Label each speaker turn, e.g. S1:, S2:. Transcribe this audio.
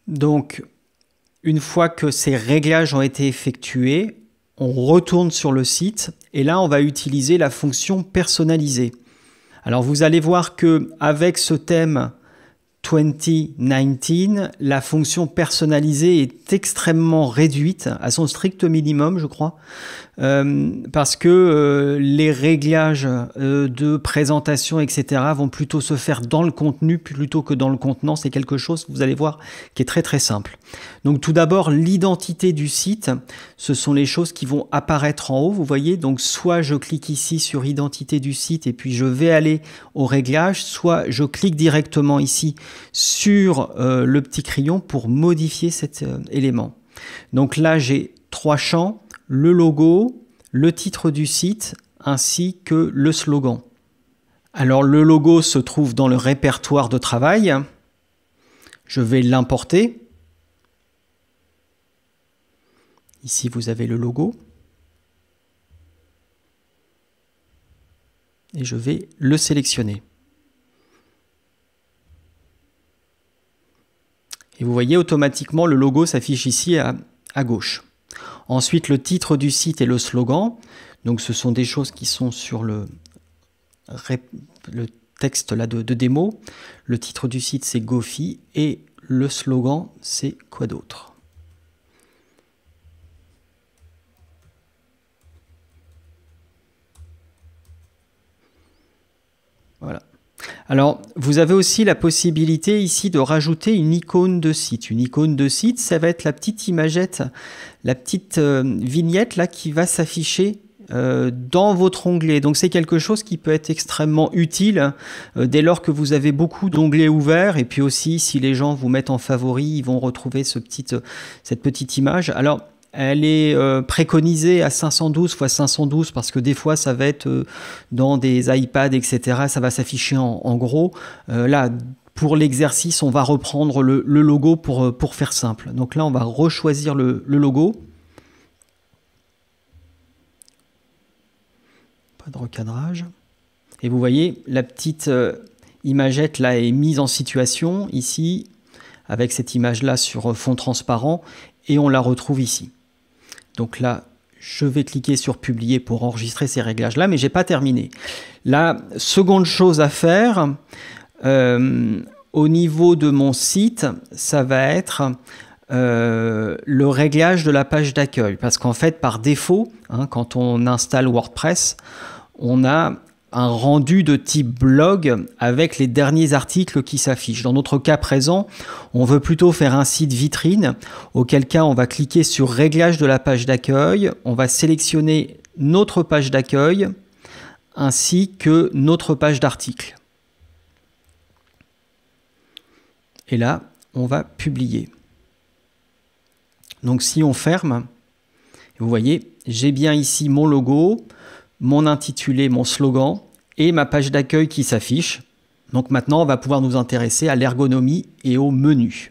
S1: Donc, une fois que ces réglages ont été effectués, on retourne sur le site et là, on va utiliser la fonction personnaliser. Alors, vous allez voir qu'avec ce thème 2019, la fonction personnalisée est extrêmement réduite, à son strict minimum, je crois, parce que les réglages de présentation, etc., vont plutôt se faire dans le contenu plutôt que dans le contenant. C'est quelque chose, vous allez voir, qui est très très simple. Donc tout d'abord, l'identité du site, ce sont les choses qui vont apparaître en haut, vous voyez. Donc soit je clique ici sur identité du site et puis je vais aller au réglage, soit je clique directement ici sur le petit crayon pour modifier cet élément. Donc là, j'ai 3 champs, le logo, le titre du site, ainsi que le slogan. Alors le logo se trouve dans le répertoire de travail. Je vais l'importer. Ici, vous avez le logo. Et je vais le sélectionner. Et vous voyez, automatiquement, le logo s'affiche ici à gauche. Ensuite, le titre du site et le slogan. Donc, ce sont des choses qui sont sur le texte là de démo. Le titre du site, c'est Gofi. Et le slogan, c'est quoi d'autre? Voilà. Alors, vous avez aussi la possibilité ici de rajouter une icône de site. Une icône de site, ça va être la petite imagette, la petite vignette là qui va s'afficher dans votre onglet. Donc, c'est quelque chose qui peut être extrêmement utile dès lors que vous avez beaucoup d'onglets ouverts. Et puis aussi, si les gens vous mettent en favori, ils vont retrouver cette petite image. Alors, elle est préconisée à 512 x 512 parce que des fois ça va être dans des iPads, etc. Ça va s'afficher en gros. Là, pour l'exercice, on va reprendre le logo pour faire simple. Donc là, on va rechoisir le logo. Pas de recadrage. Et vous voyez, la petite imagette là est mise en situation ici avec cette image là sur fond transparent et on la retrouve ici. Donc là, je vais cliquer sur publier pour enregistrer ces réglages-là, mais je n'ai pas terminé. La seconde chose à faire, au niveau de mon site, ça va être le réglage de la page d'accueil. Parce qu'en fait, par défaut, quand on installe WordPress, on a un rendu de type blog avec les derniers articles qui s'affichent. Dans notre cas présent, on veut plutôt faire un site vitrine, auquel cas on va cliquer sur réglage de la page d'accueil, on va sélectionner notre page d'accueil ainsi que notre page d'article. Et là, on va publier. Donc si on ferme, vous voyez, j'ai bien ici mon logo, mon intitulé, mon slogan et ma page d'accueil qui s'affiche. Donc maintenant, on va pouvoir nous intéresser à l'ergonomie et au menu.